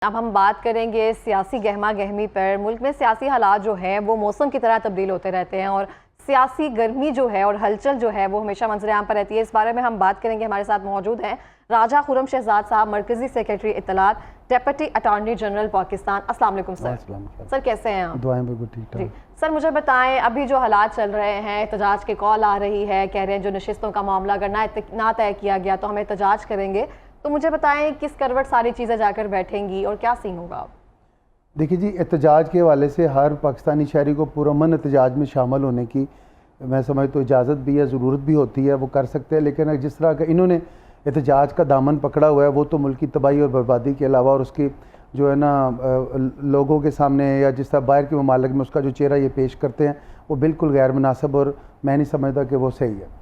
अब हम बात करेंगे सियासी गहमा गहमी पर। मुल्क में सियासी हालात जो है वो मौसम की तरह तब्दील होते रहते हैं और सियासी गर्मी जो है और हलचल जो है वो हमेशा मंजर-ए-आम पर रहती है। इस बारे में हम बात करेंगे। हमारे साथ मौजूद हैं राजा खुर्रम शहजाद साहब, मरकजी सेक्रेटरी इत्तलात, डेप्यूटी अटॉर्नी जनरल पाकिस्तान। अस्सलाम वालेकुम सर। सर कैसे हैं आप? दुआएं बिल्कुल ठीक-ठाक। सर मुझे बताएं, अभी जो हालात चल रहे हैं, एहतजाज के कॉल आ रही है, कह रहे हैं जो नशिस्तों का मामला अगर ना तय किया गया तो हम एहतजाज करेंगे। तो मुझे बताएं किस करवट सारी चीज़ें जाकर बैठेंगी और क्या सीन होगा? देखिए जी, एहतजाज के हवाले से हर पाकिस्तानी शहरी को पुरअमन एहतजाज में शामिल होने की मैं समझता हूँ इजाज़त भी है, ज़रूरत भी होती है, वो कर सकते हैं। लेकिन जिस तरह का इन्होंने एहतजाज का दामन पकड़ा हुआ है वो तो मुल्क की तबाही और बर्बादी के अलावा और उसकी जो है ना लोगों के सामने या जिस तरह बाहर के ममालिक में उसका जो चेहरा ये पेश करते हैं वो बिल्कुल गैर मुनासिब और मैं नहीं समझता कि वो सही है।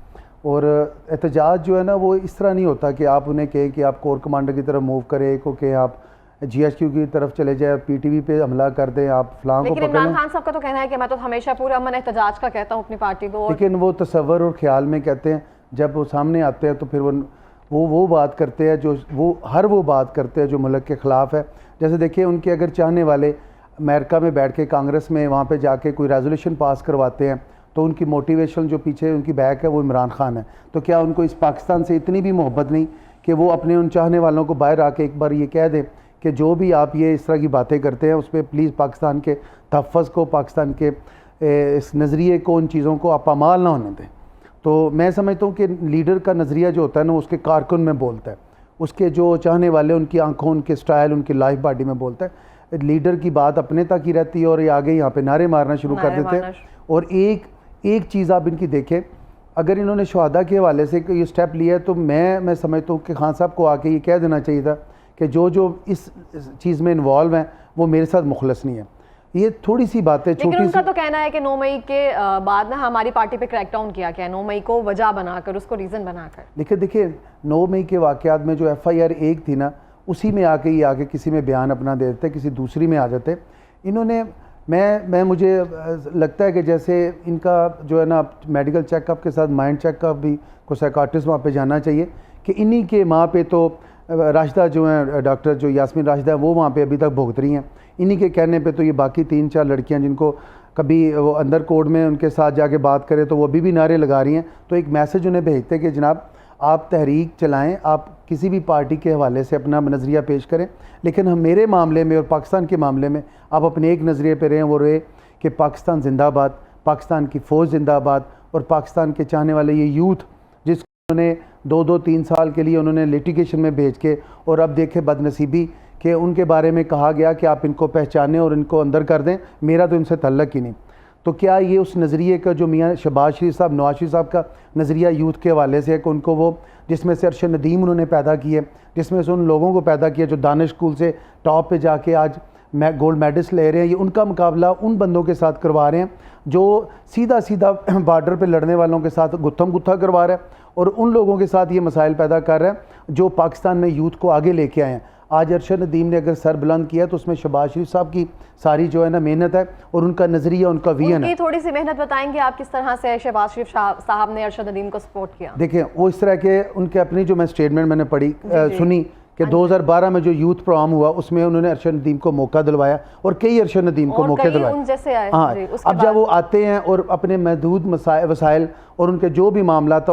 और एहतजाज जो है ना वो इस तरह नहीं होता कि आप उन्हें कहें कि आप कोर कमांडर की तरफ मूव करें, को कि आप GHQ की तरफ चले जाए, PTV पे हमला कर दें, आप फलां को पकड़ लें। इमरान खान साहब का तो कहना है कि मैं तो हमेशा पूरा अमन एहतजाज का कहता हूँ अपनी पार्टी को। लेकिन वो तसव्वुर और ख्याल में कहते हैं, जब वो सामने आते हैं तो फिर वो बात करते हैं जो वो बात करते हैं जो मुल्क के ख़िलाफ़ है। जैसे देखिए, उनके अगर चाहने वाले अमेरिका में बैठ के कांग्रेस में वहाँ पे जाके कोई रेजोल्यूशन पास करवाते हैं तो उनकी मोटिवेशन जो पीछे उनकी बैक है वो इमरान खान है। तो क्या उनको इस पाकिस्तान से इतनी भी मोहब्बत नहीं कि वो अपने उन चाहने वालों को बाहर आके एक बार ये कह दें कि जो भी आप ये इस तरह की बातें करते हैं उस पर प्लीज़ पाकिस्तान के तहफ़्फ़ुज़ को, पाकिस्तान के इस नज़रिए को, उन चीज़ों को आप पामाल ना होने दें। तो मैं समझता हूँ कि लीडर का नज़रिया जो होता है ना उसके कारकुन में बोलता है, उसके जो चाहने वाले उनकी आंखों, उनके स्टाइल, उनकी लाइफ बॉडी में बोलता है। लीडर की बात अपने तक ही रहती है और ये आगे यहाँ पे नारे मारना शुरू कर देते हैं। और एक चीज़ आप इनकी देखें, अगर इन्होंने शहादा के हवाले से ये स्टेप लिया है तो मैं समझता हूँ कि खान साहब को आके ये कह देना चाहिए था कि जो इस चीज़ में इन्वॉल्व हैं वो मेरे साथ मुखलस नहीं है। ये थोड़ी सी बातें छोटी। लेकिन उनका तो कहना है कि 9 मई के बाद ना हमारी पार्टी पे क्रैकडाउन किया गया है, 9 मई को वजह बनाकर, उसको रीज़न बनाकर। देखिए 9 मई के वाक़यात में जो FIR 1 थी ना उसी में आके किसी में बयान अपना दे देते, किसी दूसरी में आ जाते इन्होंने। मुझे लगता है कि जैसे इनका जो है ना मेडिकल चेकअप के साथ माइंड चेकअप भी को साइकाट्रिस्ट वहाँ पे जाना चाहिए कि इन्हीं के माँ पे तो राशिदा जो हैं, डॉक्टर जो यास्मीन राशिदा है वो वहाँ पे अभी तक भुगत रही हैं। इन्हीं के कहने पे तो ये बाकी 3-4 लड़कियाँ जिनको कभी वो अंदर कोर्ट में उनके साथ जाके बात करें तो वो अभी भी नारे लगा रही हैं। तो एक मैसेज उन्हें भेजते कि जनाब आप तहरीक चलाएं, आप किसी भी पार्टी के हवाले से अपना नज़रिया पेश करें, लेकिन हम मेरे मामले में और पाकिस्तान के मामले में आप अपने एक नज़रिए पे रहें, वो रहे कि पाकिस्तान जिंदाबाद, पाकिस्तान की फ़ौज जिंदाबाद और पाकिस्तान के चाहने वाले ये यूथ जिसको उन्होंने 2-3 साल के लिए उन्होंने लिटिगेशन में भेज के और अब देखे बदनसीबी कि उनके बारे में कहा गया कि आप इनको पहचानें और इनको अंदर कर दें, मेरा तो इनसे तल्लक ही नहीं। तो क्या ये उस नज़रिए का जो मियाँ शहबाज शरीफ साहब, नवाज शरीफ साहब का नज़रिया यूथ के हवाले से है कि उनको वो जिसमें से अरशद नदीम उन्होंने पैदा किए, जिसमें से उन लोगों को पैदा किया जो दानिश स्कूल से टॉप पे जाके आज गोल्ड मेडल्स ले रहे हैं, ये उनका मुकाबला उन बंदों के साथ करवा रहे हैं जो सीधा बॉर्डर पे लड़ने वालों के साथ गुत्थम गुत्था करवा रहे हैं और उन लोगों के साथ ये मसाइल पैदा कर रहे हैं जो पाकिस्तान में यूथ को आगे लेके आए हैं। आज अरशद नदीम ने अगर सर बुलंद किया तो उसमें शहबाज शरीफ साहब की सारी जो है ना मेहनत है और उनका नज़रिया, उनका विजन है। थोड़ी सी मेहनत बताएंगे आप किस तरह से शहबाज शरीफ साहब ने अरशद नदीम को सपोर्ट किया? देखिए वो इस तरह के उनके अपनी जो मैं स्टेटमेंट मैंने पढ़ी सुनी कि 2012 में जो यूथ प्रोग्राम हुआ उसमें उन्होंने अरशद नदीम को मौका दिलवाया और कई अरशद नदीम को मौके दिलवाए। हाँ, अब जब वो आते हैं और अपने महदूद वसाइल और उनके जो भी मामला था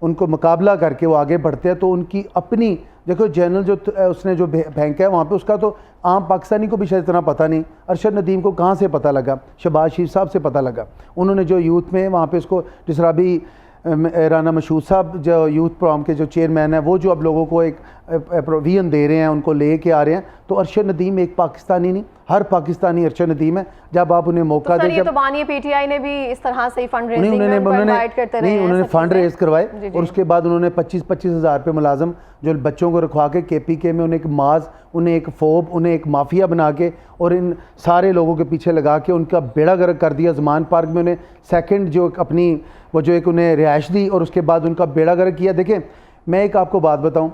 उनको मुकाबला करके वो आगे बढ़ते हैं तो उनकी अपनी देखो जनरल जो उसने जो बैंक है वहाँ पे उसका तो आम पाकिस्तानी को भी शायद इतना पता नहीं। अरशद नदीम को कहाँ से पता लगा? शहबाज शरीफ साहब से पता लगा। उन्होंने जो यूथ में वहाँ पे उसको जिस तरह अभी राना मशहूद साहब जो यूथ प्रोग्राम के जो चेयरमैन है वो जो अब लोगों को एक विजन दे रहे हैं, उनको ले के आ रहे हैं, तो अरशद नदीम एक पाकिस्तानी नहीं, हर पाकिस्तानी अरशद नदीम है। जब आप उन्हें मौका दें, तो बानी PTI ने भी इस तरह से फंड रेजिंग उन्होंने फंड रेज करवाए और उसके बाद उन्होंने 25-25 हज़ार रुपये मुलाजम जो बच्चों को रखवा के KPK में उन्हें एक माज, उन्हें एक फोब, उन्हें एक माफिया बना के और इन सारे लोगों के पीछे लगा के उनका बेड़ा गर्क कर दिया। ज़मान पार्क में उन्हें सेकंड जो अपनी वो जो एक उन्हें रिहाइश दी और उसके बाद उनका बेड़ा गर्क किया। देखें मैं एक आपको बात बताऊं,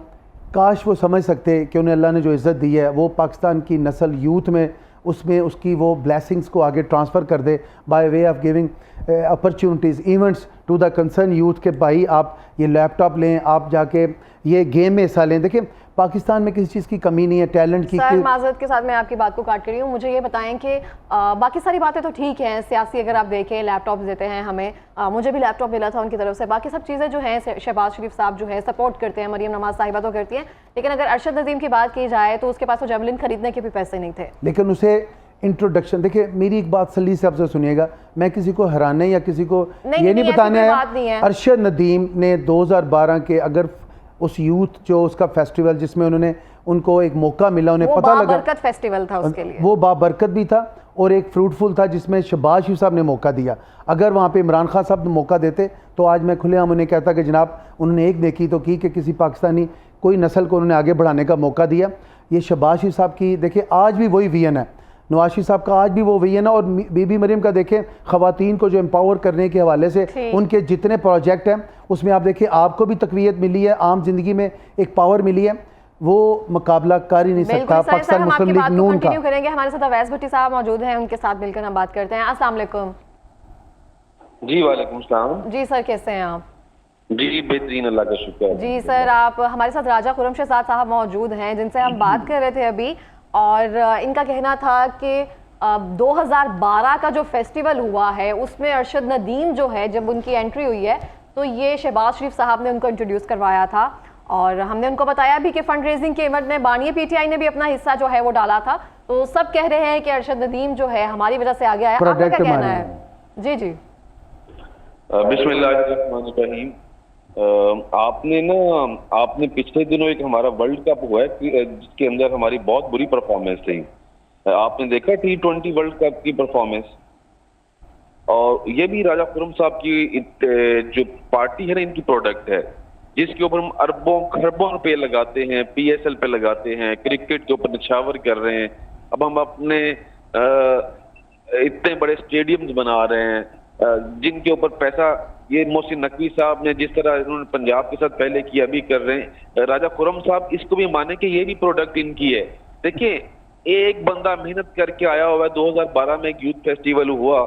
काश वो समझ सकते कि उन्हें अल्लाह ने जो इज़्ज़त दी है वो पाकिस्तान की नस्ल यूथ में उसमें उसकी वो ब्लेसिंग्स को आगे ट्रांसफ़र कर दे by way of giving opportunities events to the concern youth के भाई आप ये लैपटॉप लें, आप जाके ये गेम में हिस्सा लें। देखिए पाकिस्तान में किसी चीज़ की कमी नहीं है, टैलेंट की। सर माजरत के साथ मैं आपकी बात को काट कर रही हूँ, मुझे ये बताएं कि बाकी सारी बातें तो ठीक हैं, सियासी अगर आप देखें लैपटॉप देते हैं हमें, मुझे भी लैपटॉप मिला था उनकी तरफ से, बाकी सब चीज़ें जो हैं शहबाज शरीफ साहब जो है सपोर्ट करते हैं, मरियम नवाज साहिबा तो करती हैं, लेकिन अगर अरशद नदीम की बात की जाए तो उसके पास तो जेवलिन खरीदने के भी पैसे नहीं थे। लेकिन उसे इंट्रोडक्शन, देखिए मेरी एक बात सली से आपसे सुनिएगा, मैं किसी को हराने या किसी को ये नहीं बताने आया। अरशद नदीम ने 2012 के अगर उस यूथ जो उसका फेस्टिवल जिसमें उन्होंने उनको एक मौका मिला, उन्हें पता लगा बाबरकत फेस्टिवल था उसके लिए, वो बाबरकत भी था और एक फ्रूटफुल था जिसमें शहबाज शरीफ साहब ने मौका दिया। अगर वहाँ पे इमरान खान साहब ने मौका देते तो आज मैं खुलेआम उन्हें कहता कि जनाब उन्होंने एक नेकी तो की कि किसी पाकिस्तानी कोई नस्ल को उन्होंने आगे बढ़ाने का मौका दिया। ये शहबाज शरीफ साहब की देखिए आज भी वही विजन है, नवाज शरीफ साहब का आज भी वो विजन है। और बीबी मरियम का देखें, ख़वातीन को जो एम्पावर करने के हवाले से उनके जितने प्रोजेक्ट हैं उसमें आप देखिए आपको भी तकवीयत मिली है, आम जिंदगी में एक पावर मिली है, वो मुकाबला कर ही नहीं सकता पाकिस्तान मुस्लिम लीग नून का। करेंगे, हमारे साथ अवैस भट्टी साहब मौजूद हैं, उनके साथ मिलकर हम बात करते हैं। अस्सलाम वालेकुम। जी वालेकुम सलाम। जी सर, कैसे हैं आप? जी बेहतरीन, अल्लाह का शुक्र है। जी सर, आप हमारे साथ राजा खुर्रमशह साहब मौजूद हैं जिनसे हम बात कर रहे थे अभी, और इनका कहना था कि 2012 का जो फेस्टिवल हुआ है उसमें अरशद नदीम जो है जब उनकी एंट्री हुई है तो ये शहबाज शरीफ साहब ने उनको इंट्रोड्यूस करवाया था, और हमने उनको बताया भी कि फंड रेजिंग के इवेंट में बानी पीटीआई ने भी अपना हिस्सा जो है वो डाला था। तो सब कह रहे हैं कि अरशद नदीम जो है हमारी वजह से आगे आया, आपका क्या कहना है? जी जी बिस्मिल्लाहिर्रहमानिर्रहीम। आपने पिछले दिनों एक हमारा वर्ल्ड कप हुआ है जिसके अंदर हमारी बहुत बुरी परफॉर्मेंस थी। आपने देखा T20 वर्ल्ड कप की परफॉर्मेंस, और ये भी राजा खुर्रम साहब की जो पार्टी है ना, इनकी प्रोडक्ट है जिसके ऊपर हम अरबों खरबों रुपए लगाते हैं, PSL पे लगाते हैं, क्रिकेट के ऊपर निछावर कर रहे हैं। अब हम अपने इतने बड़े स्टेडियम्स बना रहे हैं जिनके ऊपर पैसा ये मोहसिन नकवी साहब ने जिस तरह इन्होंने पंजाब के साथ पहले किया अभी कर रहे हैं। राजा खुर्रम साहब इसको भी माने कि ये भी प्रोडक्ट इनकी है। देखिए एक बंदा मेहनत करके आया हुआ है, 2012 में एक यूथ फेस्टिवल हुआ,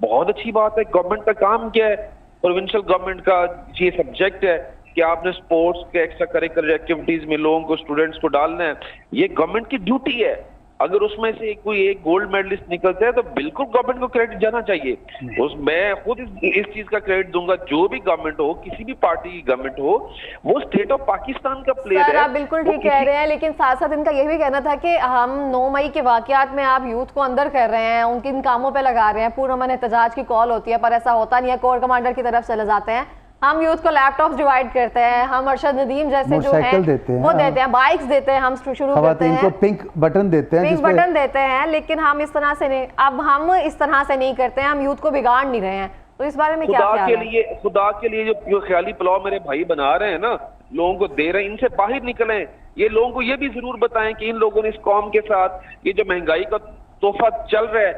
बहुत अच्छी बात है। गवर्नमेंट का काम क्या है, प्रोविंशियल गवर्नमेंट का ये सब्जेक्ट है कि आपने स्पोर्ट्स के एक्स्ट्रा करिकुलर एक्टिविटीज में लोगों को, स्टूडेंट्स को डालना है, ये गवर्नमेंट की ड्यूटी है। अगर उसमें से कोई एक गोल्ड मेडलिस्ट निकलता है तो बिल्कुल गवर्नमेंट को क्रेडिट जाना चाहिए। मैं खुद इस चीज का क्रेडिट दूंगा, जो भी गवर्नमेंट हो, किसी भी पार्टी की गवर्नमेंट हो, वो स्टेट ऑफ पाकिस्तान का प्लेयर है। आप बिल्कुल ठीक कह रहे हैं, लेकिन साथ साथ इनका यह भी कहना था कि हम 9 मई के वाकयात में आप यूथ को अंदर कर रहे हैं, उनके इन कामों पे लगा रहे हैं, पूरअमन एहतजाज की कॉल होती है पर ऐसा होता नहीं है, कोर कमांडर की तरफ चले जाते हैं, हम यूथ को लैपटॉप डिवाइड करते हैं, हम अरशद नदीम जैसे जो है वो देते हैं, बाइक्स देते हैं, हम शुरू करते हैं, पिंक बटन देते हैं, पिंक बटन देते हैं, लेकिन हम इस तरह से नहीं, अब हम इस तरह से नहीं करते हैं, हम यूथ को बिगाड़ नहीं रहे हैं। तो इस बारे में क्या ख्याल है? खुदा के लिए जो ख्याली पुलाव मेरे भाई बना रहे हैं ना, लोगों को दे रहे हैं, इनसे बाहर निकलें। ये लोगों को ये भी जरूर बताएं कि इन लोगों ने इस कौम के साथ ये जो महंगाई का तोहफा चल रहा है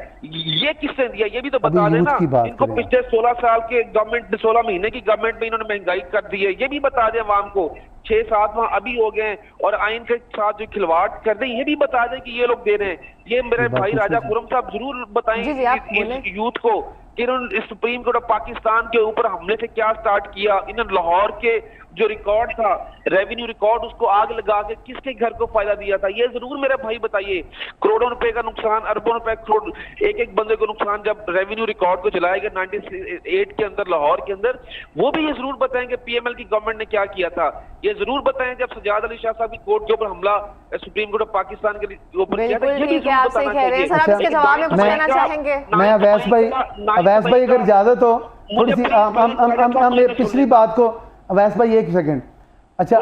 ये किसने दिया, ये भी तो बता देना। इनको पिछले 16 साल के गवर्नमेंट, 16 महीने की गवर्नमेंट में इन्होंने महंगाई कर दी है, ये भी बता दें आवाम को। 6-7 माह अभी हो गए और आइन के साथ जो खिलवाड़ कर दें ये भी बता दें कि ये लोग दे रहे हैं। ये मेरे भाई राजा खुर्रम साहब जरूर बताएं इस यूथ को कि इन्होंने सुप्रीम कोर्ट ऑफ पाकिस्तान के ऊपर हमले से क्या स्टार्ट किया। इन्होंने लाहौर के जो रिकॉर्ड था, रेवेन्यू रिकॉर्ड, उसको आग लगा के किसके घर को फायदा दिया था, ये जरूर मेरे भाई बताइए। करोड़ों रुपए का नुकसान, अरबों रुपए, करोड़, एक एक बंदे को नुकसान जब रेवेन्यू रिकॉर्ड को जलाया गया 98 के अंदर लाहौर के अंदर, वो भी ये जरूर बताएं कि PML की गवर्नमेंट ने क्या किया था। ये जरूर बताएं जब सजाद अली शाह साहब की कोर्ट के ऊपर हमला सुप्रीम कोर्ट ऑफ पाकिस्तान के ऊपर किया था, ये भी जरूर बताना चाहिए। मैं अवैस भाई अगर इजाजत हो थोड़ी सी हम पिछली बात को, अवैस भाई एक सेकंड, अच्छा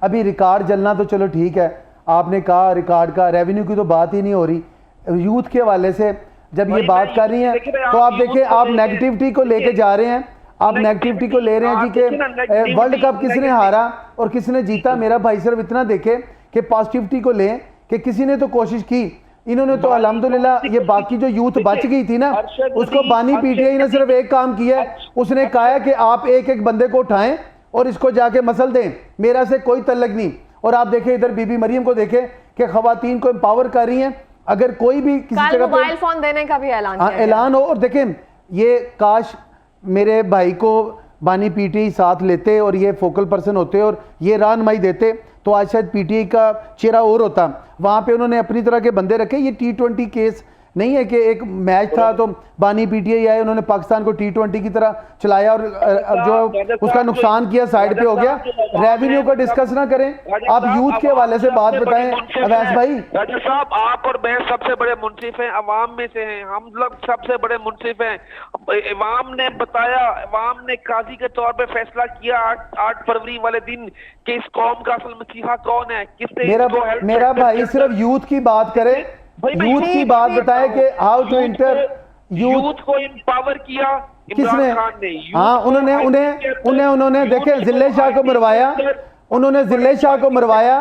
अभी रिकॉर्ड जलना तो चलो ठीक है, आपने कहा रिकॉर्ड का, रेवेन्यू की तो बात ही नहीं हो रही। यूथ के हवाले से जब ये बात कर रही हैं तो आप देखिए आप नेगेटिविटी को लेके जा रहे हैं, आप नेगेटिविटी को ले रहे हैं जी कि वर्ल्ड कप किसने हारा और किसने जीता। मेरा भाई सिर्फ इतना देखे कि पॉजिटिविटी को लें कि किसी ने तो कोशिश की, इन्होंने तो अल्हम्दुलिल्लाह ये बाकी जो यूथ बच गई थी ना उसको बानी पीटीआई ने सिर्फ एक काम किया है, उसने कहा है कि आप एक एक बंदे को उठाएं और इसको जाके मसल दें, मेरा से कोई तल्लक नहीं। और आप देखें इधर बीबी मरियम को देखें कि खवातीन को एम्पावर कर रही हैं। अगर कोई भी किसी जगह मोबाइल फोन देने का भी ऐलान हो, और देखें ये काश मेरे भाई को बानी पीटीआई साथ लेते और ये फोकल पर्सन होते और ये रहनुमाई देते तो आज शायद पीटीआई का चेहरा और होता। वहाँ पे उन्होंने अपनी तरह के बंदे रखे। ये T20 केस नहीं है कि एक मैच था तो बानी पीटीआई आए, उन्होंने पाकिस्तान को T20 की तरह चलाया और जो उसका नुकसान किया साइड पे हो गया। रेवेन्यू का डिस्कस ना करें, आप यूथ के हवाले से बात बताएं अवैस भाई। राजा साहब, आप और मैं सबसे बड़े मुंसिफ हैं, अवाम में से हैं, हम लोग सबसे बड़े मुंसिफ हैं। अवाम ने बताया, अवाम ने काजी के तौर पे फैसला किया 8 फरवरी वाले दिन कि इस कौम का असल मसीहा कौन है, किसने मेरा भाई सिर्फ यूथ की बात करे, यूथ की बात बताए कि हाउ टू इंटर यूथ को एम्पावर किया किसने? खान ने। हाँ, उन्होंने देखे जिले शाह को मरवाया, उन्होंने जिले शाह को मरवाया,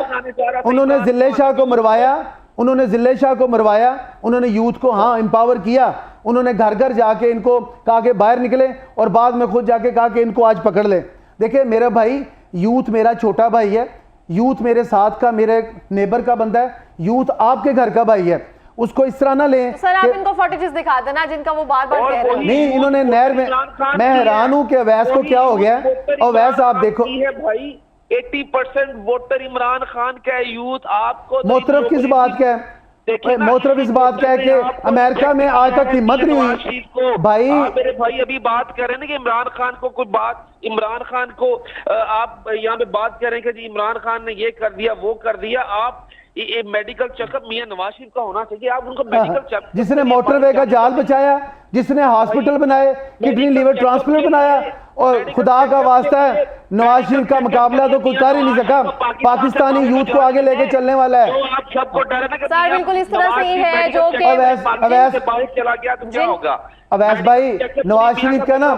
उन्होंने जिले शाह को मरवाया, उन्होंने जिले शाह को मरवाया, उन्होंने यूथ को हाँ एम्पावर किया। उन्होंने घर घर जाके इनको कहा कि बाहर निकले और बाद में खुद जाके कहा कि इनको आज पकड़ ले। देखिए मेरा भाई, यूथ मेरा छोटा भाई है, यूथ मेरे साथ का, मेरे नेबर का बंदा है, यूथ आपके घर का भाई है, उसको इस तरह ना लें। तो सर आप इनको फुटेजेस दिखा देना जिनका वो बार-बार कह रहे हैं। नहीं, इन्होंने नहर में, मैं हैरान हूं कि अवैस को क्या हो गया। अवैस आप देखो भाई 80% वोटर इमरान खान का है, यूथ आपको मोतरफ किस बात का है? मोतरफ इस बात का है कि अमेरिका में आज तक हिम्मत नहीं हुई भाई। मेरे भाई अभी बात कर रहे हैं ना कि इमरान खान को कोई बात, इमरान खान को आप यहाँ पे बात कर रहे हैं कि जी इमरान खान ने ये कर दिया वो कर दिया। आप ये मेडिकल चेकअप मियां नवाज शरीफ का होना चाहिए, आप उनको मेडिकल चेकअप, जिसने मोटरवे का जाल बचाया, जिसने हॉस्पिटल बनाए, किडनी लीवर ट्रांसप्लांट बनाया, और खुदा का वास्ता है नवाज शरीफ का मुकाबला तो कोई कर ही नहीं सका। पाकिस्तानी यूथ को आगे लेके चलने वाला है। आप सबको डर है ना सर बिल्कुल इस तरह से ही है जो कि अवैस चला गया तो क्या होगा? अवैस भाई, नवाज शरीफ का ना,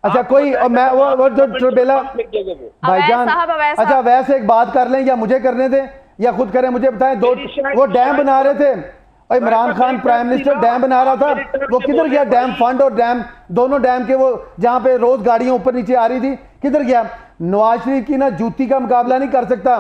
अच्छा कोई मैं वो जो ट्रबेला भाईजान, अच्छा वैसे एक बात कर लें या मुझे करने दें या खुद करें, मुझे बताएं। दो वो डैम बना रहे थे, और Imran Khan prime minister dam बना रहा था, वो किधर गया डैम फंड और डैम दोनों डैम के, वो जहां पे रोज गाड़ियां ऊपर नीचे आ रही थी, किधर गया? नवाज शरीफ की ना जूती का मुकाबला नहीं कर सकता।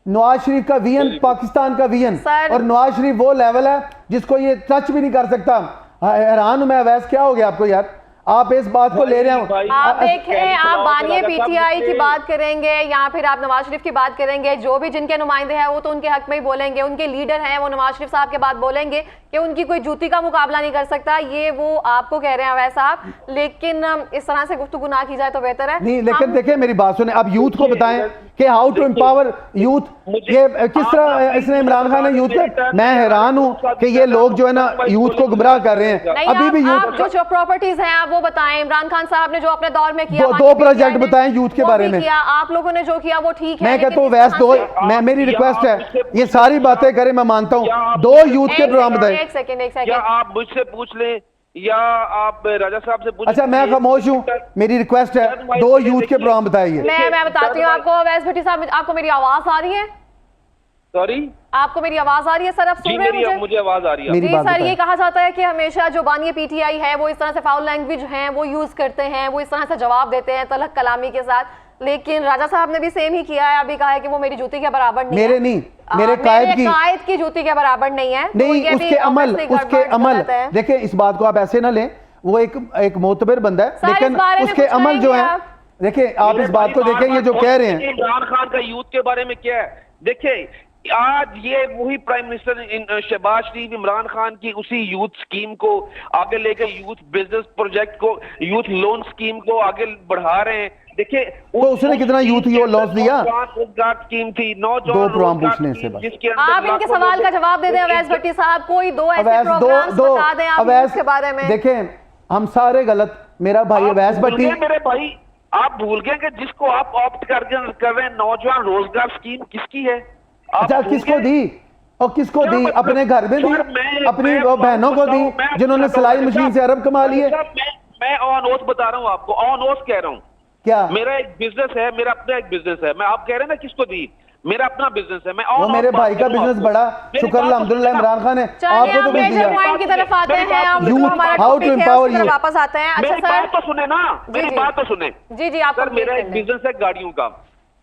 नवाज शरीफ का वीएन पाकिस्तान का वीएन, और नवाज शरीफ वो लेवल है जिसको ये टच भी नहीं कर सकता। हैरान हूं मैं अवैस, क्या हो गया आपको यार? आप इस बात को ले रहे हो। आप देखें, आप बानिए पीटीआई की बात करेंगे या फिर आप नवाज शरीफ की बात करेंगे, जो भी जिनके नुमाइंदे हैं वो तो उनके हक में ही बोलेंगे, उनके लीडर हैं वो नवाज शरीफ साहब के बाद बोलेंगे कि उनकी कोई जूती का मुकाबला नहीं कर सकता। ये वो आपको कह रहे हैं अवैस साहब, लेकिन इस तरह से गुफ्तगू ना की जाए तो बेहतर है। नहीं, लेकिन देखिए मेरी बात सुने, आप यूथ को बताएं कि हाउ टू एम्पावर यूथ। ये किस तरह इसने इमरान खान ने यूथ का, मैं हैरान हूं कि ये लोग जो है ना यूथ को गुमराह कर रहे हैं। अभी भी यूथ जो प्रॉपर्टीज हैं आप वो बताएं। इमरान खान साहब ने जो अपने दौर में किया, दो प्रोजेक्ट बताएं यूथ के बारे में। आप लोगों ने जो किया वो ठीक है, मैं कहता हूँ वैसे दो, मैं मेरी रिक्वेस्ट है ये सारी बातें करें, मैं मानता हूँ, दो यूथ के प्रोग्राम बताएं। एक सेकंड आप मुझसे पूछ लें या आप राजा साहब से पूछ। अच्छा मैं खामोश हूँ, मेरी रिक्वेस्ट है दो यूथ के प्रोग्राम बताइए। मैं बताती हूँ आपको। अवैस भट्टी साहब, आपको मेरी आवाज आ रही है? सॉरी, आपको मेरी आवाज आ रही है सर? आप सुन रहे हैं मुझे आवाज आ रही है। जी सर, ये कहा जाता है कि हमेशा जो बानिए पीटीआई है वो इस तरह से फाउल लैंग्वेज है वो यूज करते हैं, वो इस तरह से जवाब देते हैं तलख कलामी के साथ, लेकिन राजा साहब ने भी सेम ही किया है। अभी कहा है कि वो मेरी जूती के बराबर नहीं मेरे है। नहीं, मेरे कायद की जूती के बराबर नहीं है। नहीं, उसके अमल देखिए, इस बात को आप ऐसे ना लें, वो एक मोतबर बंदा है, लेकिन उसके अमल जो है, देखिए आप इस बात को देखें, ये जो कह रहे हैं इमरान खान का यूथ के बारे में क्या है। देखिए आज ये वही प्राइम मिनिस्टर शहबाज शरीफ इमरान खान की उसी यूथ स्कीम को आगे लेकर, यूथ बिजनेस प्रोजेक्ट को, यूथ लोन स्कीम को आगे बढ़ा रहे हैं। देखिए तो उसने कितना यूथ लॉस दिया? रोजगार स्कीम थी, नौजवान दो प्रोग्राम पूछने से बस। आप इनके सवाल का जवाब दे दें अवैस भट्टी साहब, कोई दो ऐसे प्रोग्राम्स बता दें आप अवैस के बारे में। देखें हम सारे गलत, मेरा भाई अवैस भट्टी, मेरे भाई आप भूल गए कि जिसको आप ऑप्ट कर रहे हैं नौजवान रोजगार स्कीम किसकी है? अच्छा किसको दी और किसको दी? अपने घर में दी, अपनी बहनों को दी जिन्होंने सिलाई मशीन से अरब कमा लिए। मैं ऑन ओथ बता रहा हूँ आपको, ऑन ओथ कह रहा हूँ। क्या? मेरा एक बिजनेस है, मेरा अपना एक बिजनेस है। मैं आप कह रहे हैं ना किसको दी, मेरा अपना बिजनेस है। मैं वो मेरे भाई का बिजनेस बड़ा, शुक्र अल्हम्दुलिल्लाह इमरान खान है आपको तो कुछ दिया। पॉइंट की तरफ आते हैं, हाउ टू एम्पावर यू, वापस आते हैं। अच्छा सर बात तो सुने ना, मेरी बात तो सुने। जी आप सर मेरा एक बिजनेस है गाड़ियों का,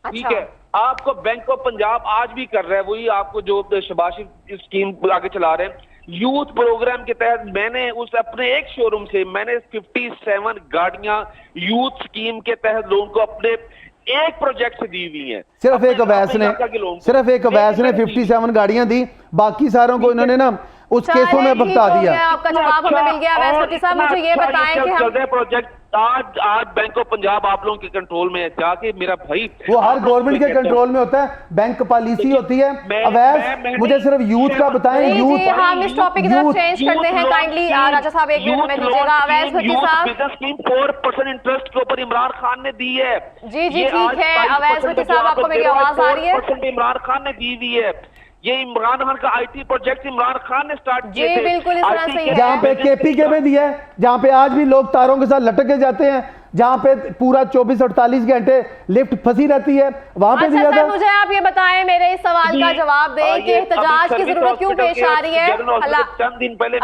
ठीक है। आपको बैंक ऑफ पंजाब आज भी कर रहा है वही, आपको जो शहबाज शरीफ स्कीम आगे चला रहे हैं यूथ प्रोग्राम के तहत। मैंने उस अपने एक शोरूम से मैंने 57 गाड़ियां यूथ स्कीम के तहत लोगों को अपने एक प्रोजेक्ट से दी हुई है। सिर्फ एक अवैस ने 57 गाड़ियां दी, बाकी सारों को इन्होंने ना उस केसों में भुगता दिया। आपका जवाब हमें मिल गया। अवैस भट्टी साहब, मुझे ये बताएं कि हम प्रोजेक्ट आज बैंक ऑफ पंजाब आप लोगों के कंट्रोल में है, जाके मेरा भाई वो हर गवर्नमेंट के कंट्रोल में होता है, बैंक पॉलिसी होती है। अवैस मुझे सिर्फ यूथ का बताएं। यूथ, हम इस टॉपिक की तरफ चेंज करते हैं। काइंडली राजा साहब एक मिनट हमें दीजिएगा। अवैस भट्टी साहब, बिजनेस स्कीम 4% इंटरेस्ट के ऊपर इमरान खान ने दी है। जी ठीक है। अवैस भट्टी साहब, आपको मेरी आवाज आ रही है? इमरान खान ने दी हुई है। ये इमरान खान का आईटी प्रोजेक्ट इमरान खान ने स्टार्ट किए थे। बिल्कुल इस तरह से ही है। जहाँ पे केपीके में दिया है, जहाँ पे आज भी लोग तारों के साथ लटक के जाते हैं, जहाँ पे पूरा 24-48 घंटे लिफ्ट फंसी रहती है, वहां पे दिया था। मुझे आप ये बताएं, मेरे इस सवाल का जवाब दें कि एहतजाज की जरूरत क्यों पेश आ रही है? चंद दिन पहले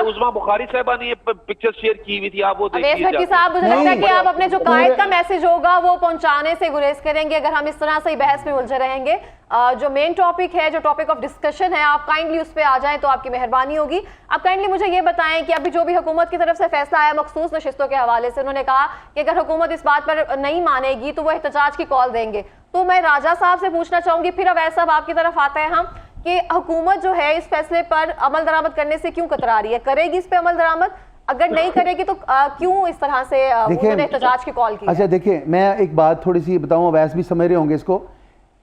उस्मा बुखारी साहबा ने ये पिक्चर शेयर की हुई थी, आप वो देखिए। अवैस भट्टी साहब, मुझे लगता है कि आप अपने जो कायद का मैसेज होगा वो पहुंचाने से गुरेज करेंगे अगर हम इस तरह से बहस में उलझे रहेंगे। जो मेन टॉपिक है, जो टॉपिक ऑफ डिस्कशन है, आप काइंडली उस पर आ जाएं तो आपकी मेहरबानी होगी। आप काइंडली मुझे ये बताएं कि अभी जो भी हुकूमत की तरफ से फैसला आया मखसूस नशिस्तों के हवाले से, उन्होंने कहा कि अगर हुकूमत इस बात पर नहीं मानेगी तो वो एहतजाज की कॉल देंगे। तो मैं राजा साहब से पूछना चाहूंगी, फिर अवैस साहब आपकी तरफ आते हैं हम, कि हुकूमत जो है इस फैसले पर अमल दरामद करने से क्यों कतरा रही है? करेगी इस पर अमल दरामद? अगर नहीं करेगी तो क्यों इस तरह से उन्होंने एहतजाज की कॉल की? अच्छा देखिए, मैं एक बात थोड़ी सी बताऊं, अवैस भी समझ रहे होंगे इसको,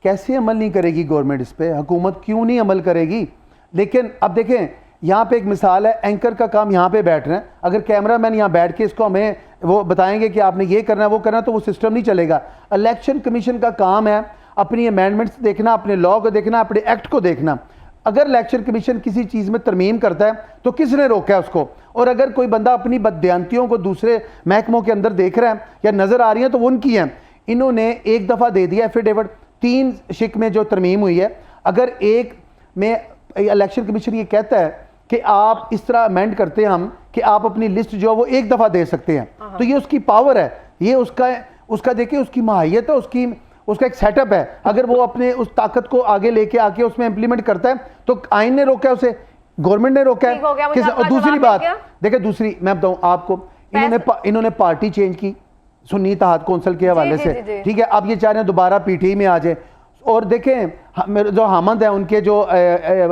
कैसे अमल नहीं करेगी गवर्नमेंट इस पे? हुकूमत क्यों नहीं अमल करेगी? लेकिन अब देखें, यहाँ पे एक मिसाल है, एंकर का काम यहाँ पे बैठ रहे हैं, अगर कैमरामैन यहाँ बैठ के इसको हमें वो बताएंगे कि आपने ये करना वो करना, तो वो सिस्टम नहीं चलेगा। इलेक्शन कमीशन का काम है अपनी अमेंडमेंट्स देखना, अपने लॉ को देखना, अपने एक्ट को देखना। अगर इलेक्शन कमीशन किसी चीज़ में तरमीम करता है तो किसने रोका है उसको? और अगर कोई बंदा अपनी बददियानतियों को दूसरे महकमों के अंदर देख रहा है या नज़र आ रही है तो वो उनकी है। इन्होंने एक दफ़ा दे दिया एफिडेविट 3 शिक में जो तरमीम हुई है, अगर एक में इलेक्शन कमीशन ये कहता है कि आप इस तरह अमेंड करते हैं हम कि आप अपनी लिस्ट जो है वो एक दफ़ा दे सकते हैं, तो ये उसकी पावर है, ये उसका देखिए उसकी माहियत है, उसका एक सेटअप है। अगर वो अपने उस ताकत को आगे लेके आके उसमें इंप्लीमेंट करता है तो आइन ने रोका है उसे, गवर्नमेंट ने रोका है। और दूसरी बात देखिए, दूसरी मैं बताऊं आपको, इन्होंने पार्टी चेंज की सुन्नी इत्तेहाद कौंसिल के हवाले से, ठीक है। अब ये चाह रहे हैं दोबारा पीटीआई में आ जाए। और देखें जो हामद है, उनके जो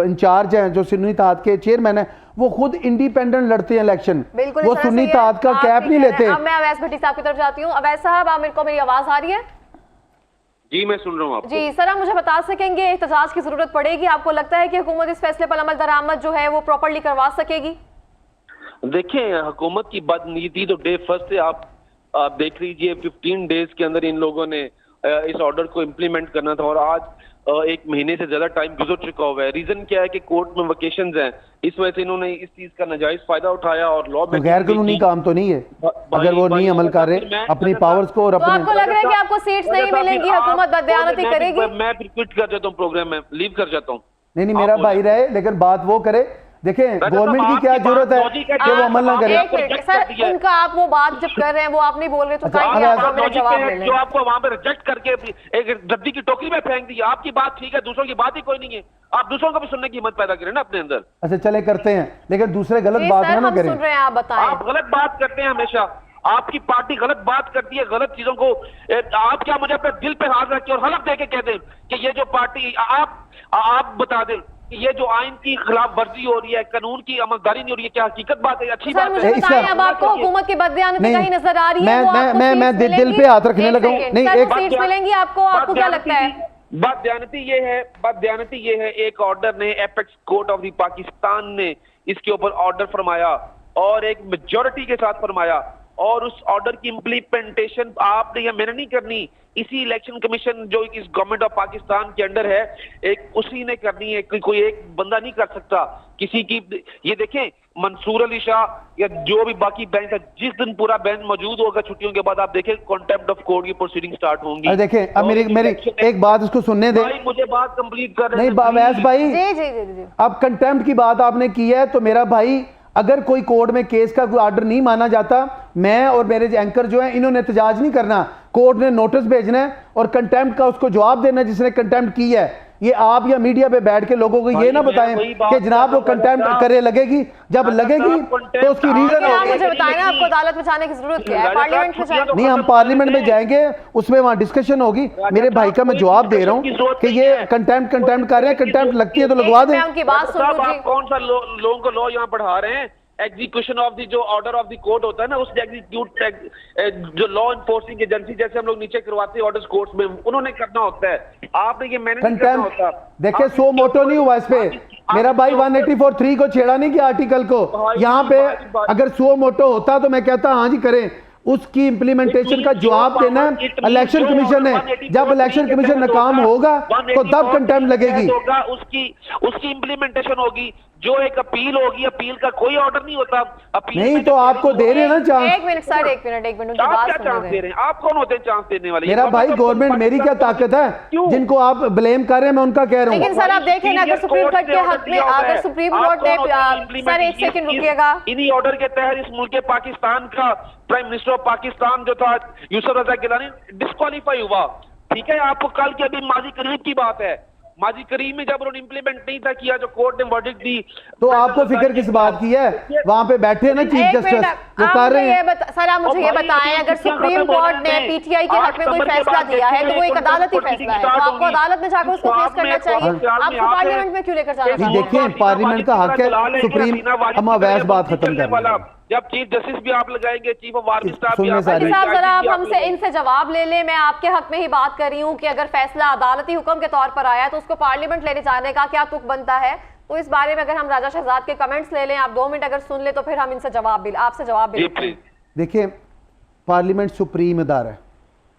इंचार्ज हैं, जो सुन्नी इत्तेहाद के चेयरमैन है, वो खुद इंडिपेंडेंट लड़ते हैं इलेक्शन, वो सुन्नी इत्तेहाद का कैप नहीं लेते। अब मैं अवैस भट्टी साहब की तरफ जाती हूँ। अवैस साहब, आप मेरे को मेरी आवाज आ रही है? जी मैं सुन रहा हूँ आपको। जी सर, आप मुझे बता सकेंगे एहतजाज की जरूरत पड़ेगी? आपको लगता है कि हुकूमत इस फैसले पर अमल दरामद जो है वो प्रॉपर्ली करवा सकेगी? देखिए, हुकूमत की बदनीति तो डे फर्स्ट से आप देख लीजिए, 15 डेज के अंदर इन लोगों ने इस ऑर्डर को इम्प्लीमेंट करना था और आज 1 महीने से ज्यादा टाइम गुजर चुका हुआ है। रीजन क्या है कि कोर्ट में वेकेशंस हैं, इस वजह से इन्होंने इस चीज का नाजायज फायदा उठाया और लॉ में गैर कानूनी काम तो नहीं है अगर वो नहीं अमल कर रहे अपनी पावर्स को। और अपने आपको लग रहा है कि आपको सीट्स नहीं मिलेंगी, हुकूमत बददियानती करेगी? मैं फिर क्विट कर जाता हूँ प्रोग्राम में, लीव कर जाता हूँ। नहीं मेरा भाई रहे, लेकिन बात वो करे। देखें, गवर्नमेंट की क्या जरूरत है कि वो अमल ना करे? सर, उनका आप वो बात जब कर रहे हैं वो आप नहीं बोल रहे, तो जो आपको वहां पे रिजेक्ट करके एक रद्दी की टोकरी में फेंक दी। आपकी बात ठीक है, दूसरों की बात ही कोई नहीं है। आप दूसरों को भी सुनने की हिम्मत पैदा करें ना अपने अंदर। अच्छा चले करते हैं, लेकिन दूसरे गलत बात ना करें। सुन रहे हैं, आप बताएं। आप गलत बात करते हैं हमेशा, आपकी पार्टी गलत बात करती है, गलत चीजों को। आप क्या मुझे अपने दिल पे हाथ रख के और हलफ दे के कह दें कि ये जो पार्टी आप बता दें कि ये जो आइन की खिलाफ वर्जी हो रही है, कानून की अमलदारी नहीं हो रही है, क्या हकीकत बात है? अच्छी बात है। अब आपको हुकूमत की बददियानती कहीं नजर आ रही है? मैं दिल पे हाथ रखने लगा हूं। नहीं, एक सीट्स मिलेंगी आपको क्या लगता है? बददियानती ये है, एक ऑर्डर ने apex court of the Pakistan ने इसके ऊपर ऑर्डर फरमाया और एक मेजॉरिटी के साथ फरमाया, और उस ऑर्डर की इम्प्लीमेंटेशन आपने या मैंने नहीं करनी, इसी इलेक्शन कमीशन जो इस गवर्नमेंट ऑफ पाकिस्तान के अंडर है, एक उसी ने करनी है। कोई एक बंदा नहीं कर सकता किसी की। ये देखें, मंसूर अली शाह या जो भी बाकी बेंच है, जिस दिन पूरा बेंच मौजूद होगा छुट्टियों के बाद, आप देखें कॉन्टेम्प्ट ऑफ कोर्ट की प्रोसीडिंग स्टार्ट होंगी। देखें, अब मेरी एक बात उसको सुनने दे, मुझे बात कंप्लीट कर नहीं अवैस भाई, अब कंटेम्प्ट की बात आपने की है तो मेरा भाई, अगर कोई कोर्ट में केस का कोई ऑर्डर नहीं माना जाता, मैं और मेरे एंकर जो हैं इन्होंने एहतजाज नहीं करना, कोर्ट ने नोटिस भेजना है और कंटेम्प्ट का उसको जवाब देना जिसने कंटेम्प्ट की है। ये आप या मीडिया पे बैठ के लोगों को ये ना बताएं कि जनाब वो कंटेम्प्ट करे लगेगी, जब लगेगी तो उसकी रीजन आप मुझे बताएं ना, आपको अदालत में जाने की जरूरत क्या है? पार्लियामेंट में जाए। नहीं, हम पार्लियामेंट में जाएंगे, उसमें वहाँ डिस्कशन होगी। मेरे भाई का मैं जवाब दे रहा हूँ कि ये कंटेम्प्ट कर रहे हैं, कंटेम्प्ट लगती है तो लगवा दें। उनकी बात सुन लो जी। कौन सा लोगों को लॉ यहाँ पढ़ा रहे हैं? एग्जीक्यूशन ऑफ द जो ऑर्डर ऑफ द कोर्ट होता है ना, उस एग्जीक्यूट जो लॉ इन्फोर्सिंग एजेंसी जैसे हम लोग नीचे करवाते हैं ऑर्डर्स कोर्ट्स में, उन्होंने करना होता है। आपने ये मैंने नहीं करना होता। देखिए सो मोटो नहीं हुआ इस पे, मेरा भाई 184(3) को छेड़ा नहीं किया आर्टिकल को। यहाँ पे अगर सो मोटो होता तो मैं कहता हाँ जी करें, उसकी इंप्लीमेंटेशन का जवाब देना इलेक्शन कमीशन ने। जब इलेक्शन कमीशन नाकाम होगा तो तब कंटेम्प्ट लगेगी, उसकी इंप्लीमेंटेशन होगी। जो एक अपील होगी, अपील का कोई ऑर्डर नहीं होता। अपील नहीं तो आपको दे रहे हैं ना चांस। एक मिनट सर, एक मिनट उनकी आप बात क्या चांस दे रहे हैं? आप कौन होते हैं चांस देने वाले? मेरा भाई गवर्नमेंट मेरी क्या ताकत है जिनको आप ब्लेम कर रहे हैं, मैं उनका कह रहा हूँ। लेकिन सर आप देखें ना, अगर सुप्रीम कोर्ट के हक में, अगर सुप्रीम कोर्ट ने, सर एक सेकंड रुकिएगा, इन्हीं ऑर्डर के तहत इस मुल्क के पाकिस्तान का प्राइम मिनिस्टर ऑफ पाकिस्तान जो था यूसुफ रजा गिलानी डिस्क्वालीफाई हुआ। ठीक है, आपको कल के अभी माजी करीब की बात है, माजी करीब में जब उन्होंने इंप्लीमेंट नहीं था किया, जो कोर्ट ने वर्डिक्ट दी, तो आपको फिक्र किस बात की है? वहां पे बैठे ना चीफ जस्टिस, वो कर रहे हैं। सर आप मुझे ये बताएं, अगर सुप्रीम कोर्ट ने पीटीआई के हक में कोई फैसला दिया है तो वो एक अदालती फैसला है, तो आपको अदालत में जाकर उसको फेस करना चाहिए। आपको पार्लियामेंट में क्यों लेकर जाना चाहिए? देखिए पार्लियामेंट का हक है, सुप्रीम हम अवैध बात खत्म कर रहे हैं। जब चीफ जस्टिस भी आप लगाएंगे, चीफ ऑफ आर्मी स्टाफ भी साहब, जरा आप हमसे इनसे जवाब ले लें। मैं आपके हक में ही बात कर रही हूँ कि अगर फैसला अदालती हुक्म के तौर पर आया तो उसको पार्लियामेंट लेने जाने का क्या तुक बनता है? तो इस बारे में अगर हम राजा शहजाद के कमेंट्स ले लें, आप 2 मिनट अगर सुन ले तो फिर हम इनसे आपसे जवाब भी लें। देखिए पार्लियामेंट सुप्रीम अदारा है,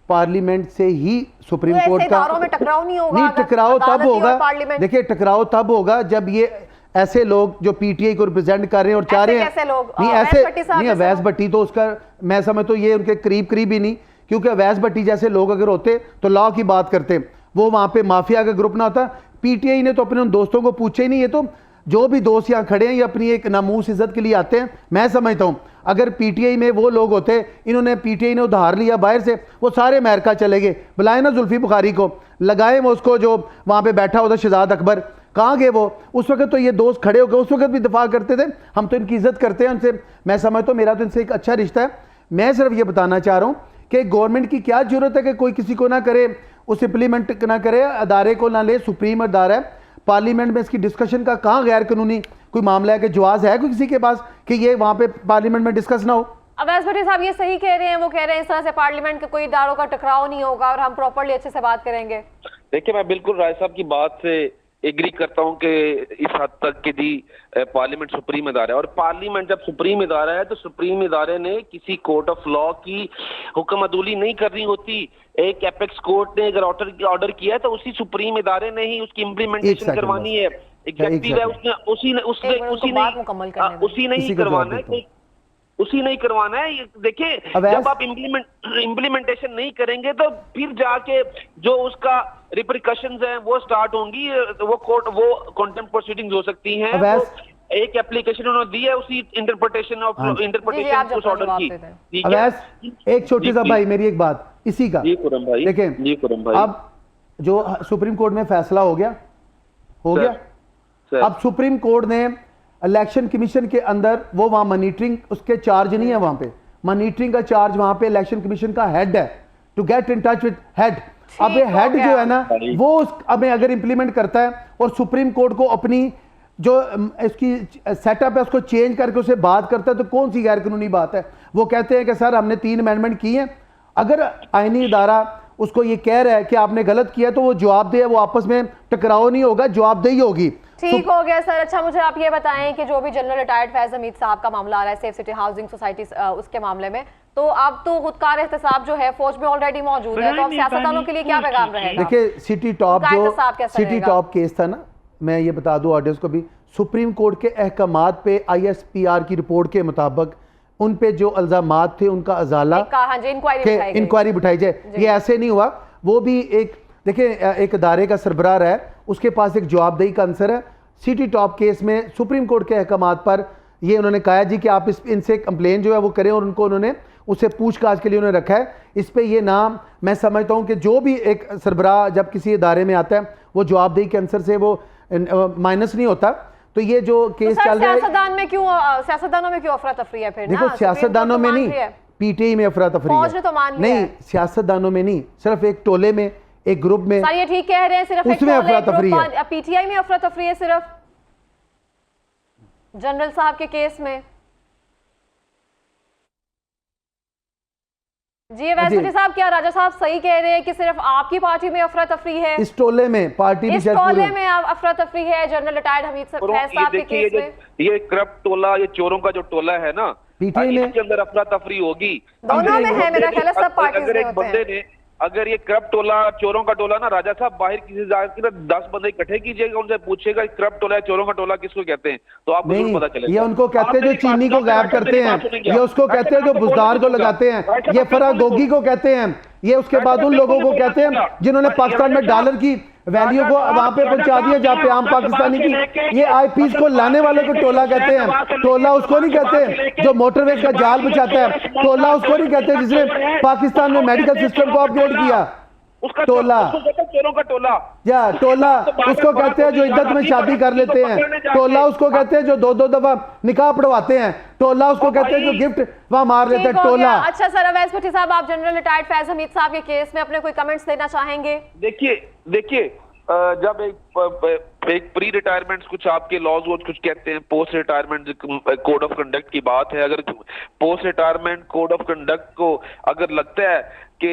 पार्लियामेंट से ही सुप्रीम कोर्ट का टकराव नहीं होगा। नहीं, टकराव तब होगा, देखिए टकराव तब होगा जब ये ऐसे लोग जो पीटीआई को रिप्रेजेंट कर रहे हैं और चाह रहे हैं, नहीं ऐसे नहीं, अवैस भट्टी तो उसका मैं समझ तो ये उनके करीब ही नहीं, क्योंकि अवैस भट्टी जैसे लोग अगर होते तो लॉ की बात करते, वो वहां पे माफिया का ग्रुप ना होता। पीटीआई ने तो अपने उन दोस्तों को पूछे ही नहीं, ये तो जो भी दोस्त यहाँ खड़े हैं ये अपनी एक नामूस इज्जत के लिए आते हैं। मैं समझता हूँ अगर पीटीआई में वो लोग होते, इन्होंने पीटीआई ने उधार लिया बाहर से, वो सारे अमेरिका चले गए। बुलाए ना जुल्फी बुखारी को, लगाए वो उसको जो वहां पे बैठा होता शहजाद अकबर, कहाँ गए वो? उस वक्त तो ये दोस्त खड़े होकर उस वक्त भी दफा करते थे। हम तो इनकी इज्जत करते हैं उनसे, मैं समझता हूँ मेरा तो इनसे एक अच्छा रिश्ता है। मैं सिर्फ ये बताना चाह रहा हूँ कि गवर्नमेंट की क्या जरूरत है कि कोई किसी को ना करे, उस इम्प्लीमेंट ना करे, अदारे को ना ले, सुप्रीम अदारा है। पार्लियामेंट में इसकी डिस्कशन का कहाँ गैर कानूनी कोई मामला है कि जवाज है कोई किसी के पास कि ये वहाँ पे पार्लियामेंट में डिस्कस ना हो? अवैस भट्टी साहब ये सही कह रहे हैं, वो कह रहे हैं इस तरह से पार्लियामेंट के कोई इदारों का टकराव नहीं होगा और हम प्रॉपर्ली अच्छे से बात करेंगे। देखिए मैं बिल्कुल राय साहब की बात से एग्री करता हूं कि इस हद तक कि जी पार्लियामेंट सुप्रीम इदारा है, और पार्लियामेंट जब सुप्रीम इदारा है तो सुप्रीम इदारे ने किसी कोर्ट ऑफ लॉ की हुक्म अदूली नहीं करनी होती। एक एपेक्स कोर्ट ने अगर ऑर्डर किया है तो उसी सुप्रीम इदारे ने ही उसकी इम्प्लीमेंटेशन करवानी है। एग्जेक्टिव है, उसी नहीं करवाना है, उसी नहीं करवाना है। देखिए जब आप इम्प्लीमेंटेशन नहीं करेंगे तो फिर जाके जो उसका रिपरिकशंस हैं वो स्टार्ट होंगी, वो कंटेम्प्ट प्रोसीडिंग्स हो सकती हैं। एक एप्लीकेशन उन्होंने दी है उसी इंटरप्रिटेशन उस ऑर्डर की। अवैस एक छोटी सा भाई मेरी एक बात इसी का, देखें अब जो सुप्रीम कोर्ट में फैसला हो गया, अब सुप्रीम कोर्ट ने इलेक्शन कमीशन के अंदर वो वहां मॉनिटरिंग उसके चार्ज नहीं है, वहां पे मॉनिटरिंग का चार्ज वहां पे इलेक्शन कमीशन का हेड है, to get in touch with head. अब ये हेड जो है ना वो अब अगर इंप्लीमेंट करता है और सुप्रीम कोर्ट को अपनी जो इसकी सेटअप है उसको चेंज करके उसे बात करता है तो कौन सी गैर कानूनी बात है? वो कहते हैं कि सर हमने 3 अमेंडमेंट की हैं। अगर आईनी इदारा उसको ये कह रहा है कि आपने गलत किया तो वो जवाब दे, वो आपस में टकराव नहीं होगा, जवाबदेही होगी। ठीक हो गया सर। अच्छा मुझे आप ये बताएं कि जो भी जनरल रिटायर्ड फैज हमीद साहब का मामला आ रहा है सेफ सिटी हाउसिंग सोसाइटी उसके मामले में, तो अब तो खुदकार एहतसाब जो है फौज में ऑलरेडी मौजूद है, तो अब सियासतदानों के लिए क्या पैगाम रहेगा? देखिए सिटी टॉप केस था ना, मैं ये बता दूं ऑडियंस को भी, सुप्रीम कोर्ट के अहकामात पे ISPR की रिपोर्ट के मुताबिक उन पे जो इल्जामात थे उनका अजाला इंक्वायरी बिठाई जाए। ये ऐसे नहीं हुआ, वो भी एक देखिए एक अदारे का सरबराह है, उसके पास एक जवाबदेही का आंसर है। सिटी टॉप केस में सुप्रीम कोर्ट के अहकामात पर ये उन्होंने कहा जी कि आप इनसे कंप्लेन जो है वो करें, और उनको उन्होंने उससे पूछताछ के लिए उन्होंने रखा है। इस पे ये नाम मैं समझता हूँ कि जो भी एक सरबराह जब किसी इदारे में आता है वो जवाबदेही कैंसर से वो माइनस नहीं होता। तो ये जो केस चल रहा है, सियासतदानों में क्यों अफरा तफरी है फिर? देखो सियासतदानों में नहीं, पीटीआई में अफरा तफरी है, नहीं सियासतदानों में नहीं, सिर्फ एक टोले में, एक ग्रुप में। सर ये ठीक कह रहे हैं, सिर्फ उसमें अफरा तफरी है। पीटीआई में अफरा तफरी है सिर्फ जनरल साहब के केस में? जी वैसे साहब, क्या राजा साहब सही कह रहे हैं कि सिर्फ आपकी पार्टी में अफरा तफरी है? इस टोले में पार्टी इस टोले में अफरा तफरी है जनरल रिटायर्ड हमीद फैज साहब के केस में? ये करप्ट टोला, ये चोरों का जो टोला है ना, इसके अंदर अफरा तफरी होगी। दोनों में है मेरा ख्याल है, सब पार्टी में होते हैं। अगर ये करप्ट टोला, चोरों का टोला ना, राजा साहब बाहर किसी जाकर 10 बंदे इकट्ठे कीजिएगा, उनसे पूछेगा करप्ट टोला, चोरों का टोला किसको कहते हैं, तो आपको नहीं पता चलेगा। ये उनको कहते हैं जो चीनी को गायब करते हैं, ये उसको कहते हैं जो बुजदार को लगाते हैं, ये फरागोगी को कहते हैं, ये उसके बाद उन लोगों को कहते हैं जिन्होंने पाकिस्तान में डॉलर की वैल्यू को वहां पे पहुंचा दिया जहां पे आम पाकिस्तानी की। ये आईपीएस को लाने वाले को टोला कहते हैं। टोला उसको नहीं कहते जो मोटरवे का जाल बिछाता है, टोला उसको नहीं कहते जिसने पाकिस्तान में मेडिकल सिस्टम को अपग्रेड किया। टोला चोरों का टोला, या टोला उसको कहते हैं जो इद्दत में शादी कर लेते हैं, टोला उसको कहते हैं जो 2-2 दफा निकाह पढ़वाते हैं, टोला उसको कहते हैं जो गिफ्ट वहां मार लेते हैं, टोला। अच्छा सर अवैस भट्टी साहब, आप जनरल रिटायर्ड फैज हमीद साहब के केस में अपने कोई कमेंट्स देना चाहेंगे? देखिए जब एक प्री रिटायरमेंट कुछ आपके लॉज कुछ कहते हैं, post retirement code of conduct की बात है। अगर post retirement code of conduct को अगर लगता है कि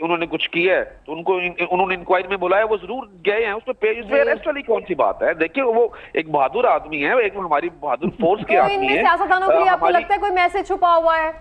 उन्होंने कुछ किया है तो उन्होंने इंक्वायरी में बुलाया, वो जरूर गए हैं, उसमें अरेस्ट वाली कौन सी बात है? देखिए वो एक बहादुर आदमी है, एक हमारी बहादुर फोर्स के आदमी है। सियासतदानों के लिए आपको लगता है कोई मैसेज छुपा हुआ है?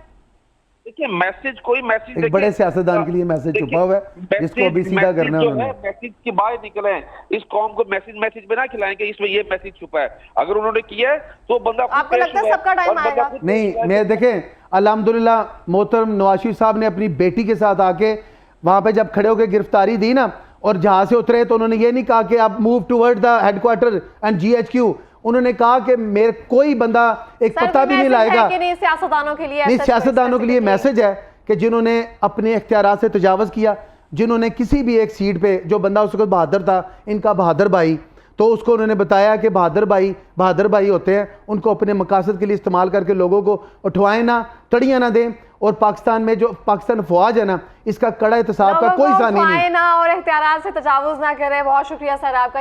देखिए कोई मैसेज एक बड़े सियासतदान के लिए मैसेज छुपा हुआ है जिसको अभी सीधा करना है उन्होंने। मैसेज के बाहर निकले हैं, इस कौम को मैसेज में ना खिलाएं कि इसमें ये मैसेज छुपा है। अगर उन्होंने किया है तो बंदा आपको लगता है सबका टाइम आएगा? नहीं, मैं देखें अल्हम्दुलिल्लाह मोहतरम नवाज शरीफ साहब ने अपनी बेटी के साथ आके वहां पे जब खड़े होकर गिरफ्तारी दी ना और जहां से उतरे तो उन्होंने ये नहीं कहा कि आप move toward the headquarter and GHQ। उन्होंने कहा कि मेरे कोई बंदा एक पता भी नहीं लाएगा। नहीं सियासतदानों के लिए, नहीं सियासतदानों के लिए मैसेज है कि जिन्होंने अपने इख्तियारात से तजावज़ किया, जिन्होंने किसी भी एक सीट पे जो बंदा उस वक्त बहादुर था, इनका बहादुर भाई, तो उसको उन्होंने बताया कि बहादुर भाई होते हैं, उनको अपने मकासद के लिए इस्तेमाल करके लोगों को उठवाएं ना, तड़ियाँ ना दें। और पाकिस्तान में जो पाकिस्तान फौज है ना, इसका कड़ा एहतसाब का कोई सानी नहीं ना और इख्तियारात से तजावुज़ ना करें। बहुत शुक्रिया सर आपका।